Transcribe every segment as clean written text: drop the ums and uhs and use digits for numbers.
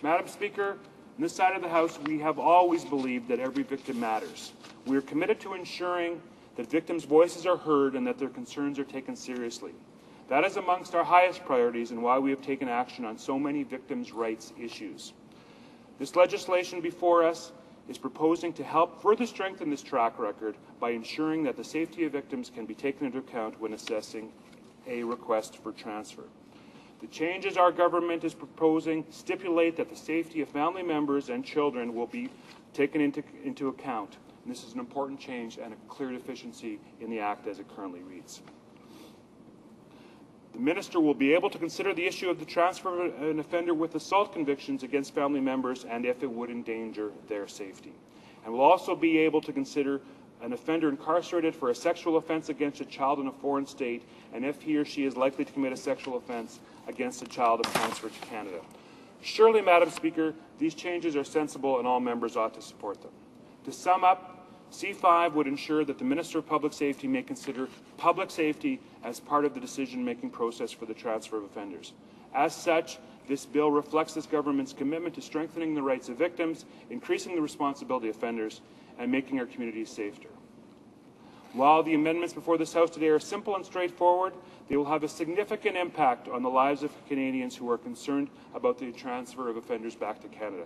Madam Speaker, on this side of the House, we have always believed that every victim matters. We are committed to ensuring that victims' voices are heard and that their concerns are taken seriously. That is amongst our highest priorities and why we have taken action on so many victims' rights issues. This legislation before us is proposing to help further strengthen this track record by ensuring that the safety of victims can be taken into account when assessing a request for transfer. The changes our government is proposing stipulate that the safety of family members and children will be taken into account. And this is an important change and a clear deficiency in the Act as it currently reads. The Minister will be able to consider the issue of the transfer of an offender with assault convictions against family members and if it would endanger their safety. And will also be able to consider an offender incarcerated for a sexual offence against a child in a foreign state and if he or she is likely to commit a sexual offence against a child if transferred to Canada. Surely, Madam Speaker, these changes are sensible and all members ought to support them. To sum up, C-5 would ensure that the Minister of Public Safety may consider public safety as part of the decision-making process for the transfer of offenders. As such, this bill reflects this government's commitment to strengthening the rights of victims, increasing the responsibility of offenders, and making our communities safer. While the amendments before this House today are simple and straightforward, they will have a significant impact on the lives of Canadians who are concerned about the transfer of offenders back to Canada.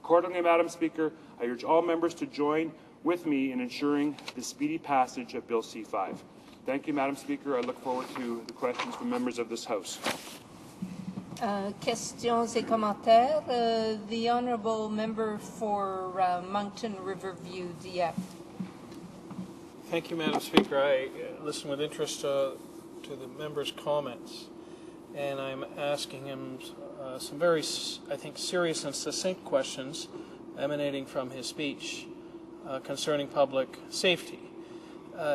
Accordingly, Madam Speaker, I urge all members to join with me in ensuring the speedy passage of Bill C-5. Thank you, Madam Speaker. I look forward to the questions from members of this House. Questions et commentaires. The Honourable Member for Moncton Riverview, Dieppe. Thank you, Madam Speaker. I listened with interest to the member's comments, and I'm asking him some very, I think, serious and succinct questions emanating from his speech concerning public safety.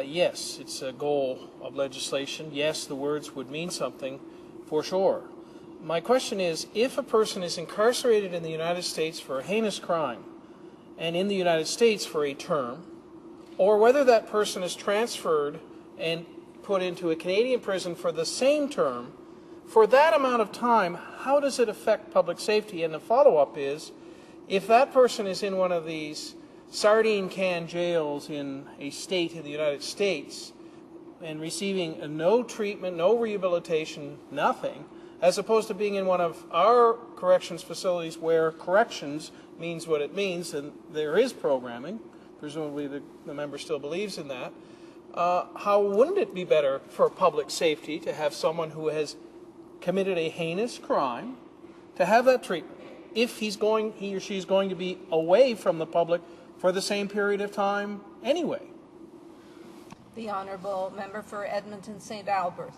Yes, it's a goal of legislation. Yes, the words would mean something for sure. My question is, if a person is incarcerated in the United States for a heinous crime and in the United States for a term, or whether that person is transferred and put into a Canadian prison for the same term, for that amount of time, how does it affect public safety? And the follow-up is, if that person is in one of these sardine can jails in a state in the United States and receiving no treatment, no rehabilitation, nothing, as opposed to being in one of our corrections facilities where corrections means what it means and there is programming, presumably the member still believes in that, how wouldn't it be better for public safety to have someone who has committed a heinous crime to have that treatment if he or she is going to be away from the public for the same period of time anyway? The Honourable Member for Edmonton St. Albert.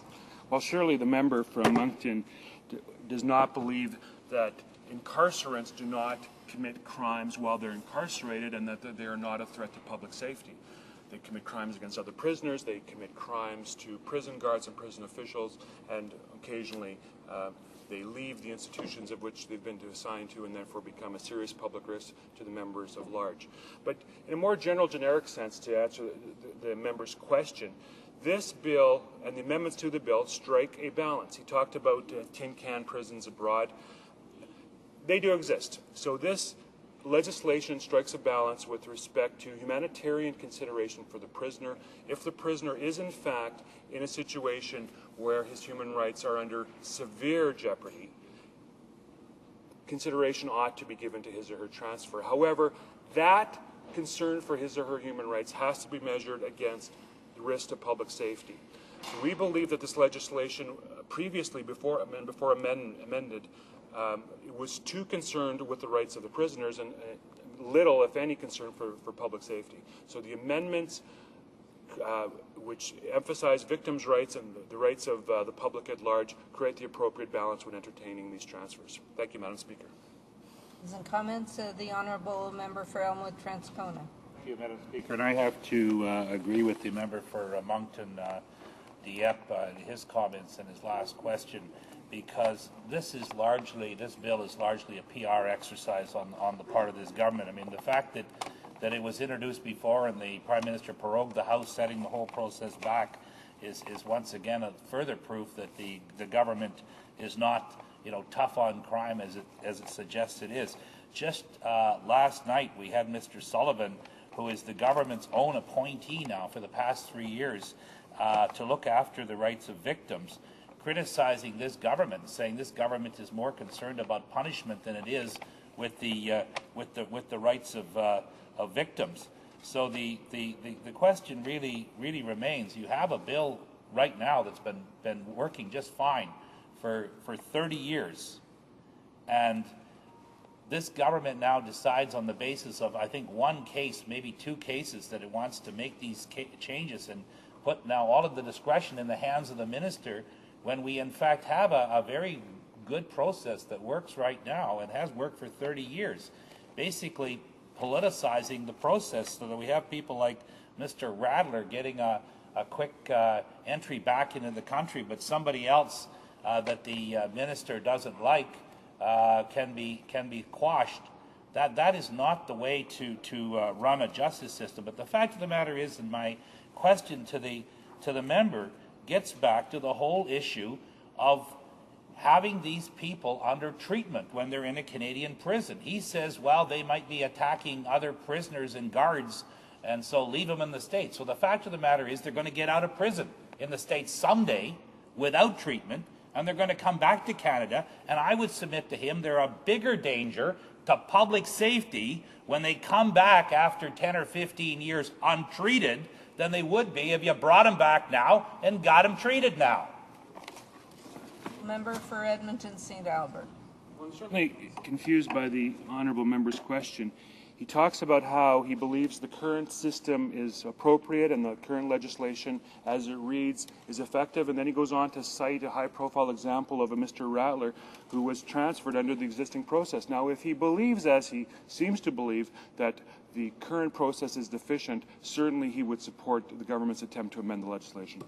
Well, surely the member from Moncton does not believe that incarcerants do not commit crimes while they're incarcerated and that they are not a threat to public safety. They commit crimes against other prisoners, they commit crimes to prison guards and prison officials, and occasionally they leave the institutions of which they've been assigned to and therefore become a serious public risk to the members of large. But in a more general, generic sense, to answer the member's question, this bill and the amendments to the bill strike a balance. He talked about tin can prisons abroad. They do exist. So this legislation strikes a balance with respect to humanitarian consideration for the prisoner. If the prisoner is in fact in a situation where his human rights are under severe jeopardy, consideration ought to be given to his or her transfer. However, that concern for his or her human rights has to be measured against the risk to public safety. So we believe that this legislation previously, before amended, was too concerned with the rights of the prisoners and little, if any, concern for public safety. So the amendments which emphasize victims' rights and the rights of the public at large create the appropriate balance when entertaining these transfers. Thank you, Madam Speaker. And comments, the Honourable Member for Elmwood-Transcona. Thank you, Madam Speaker. And I have to agree with the member for Moncton, Dieppe, his comments and his last question, because this bill is largely a PR exercise on the part of this government. I mean, the fact that it was introduced before and the Prime Minister prorogued the House, setting the whole process back, is once again a further proof that the government is not tough on crime as it suggests it is. Just last night we had Mr. Sullivan, who is the government's own appointee now for the past 3 years to look after the rights of victims, criticizing this government, saying this government is more concerned about punishment than it is with the rights of victims. So the question really remains. You have a bill right now that's been working just fine for 30 years, and this government now decides on the basis of, I think, one case, maybe 2 cases, that it wants to make these changes and put now all of the discretion in the hands of the minister, when we in fact have a very good process that works right now and has worked for 30 years, basically politicizing the process so that we have people like Mr. Rattler getting a quick entry back into the country, but somebody else that the minister doesn't like can be quashed. That is not the way to run a justice system. But the fact of the matter is, and my question to the member gets back to the whole issue of having these people under treatment when they're in a Canadian prison. He says, well, they might be attacking other prisoners and guards, and so leave them in the States. So the fact of the matter is, they're going to get out of prison in the States someday without treatment, and they're going to come back to Canada, and I would submit to him they're a bigger danger to public safety when they come back after 10 or 15 years untreated than they would be if you brought them back now and got them treated now. Member for Edmonton St. Albert. Well, I'm certainly confused by the honourable member's question. He talks about how he believes the current system is appropriate and the current legislation, as it reads, is effective, and then he goes on to cite a high-profile example of a Mr. Rattler who was transferred under the existing process. Now, if he believes, as he seems to believe, that the current process is deficient, certainly he would support the government's attempt to amend the legislation.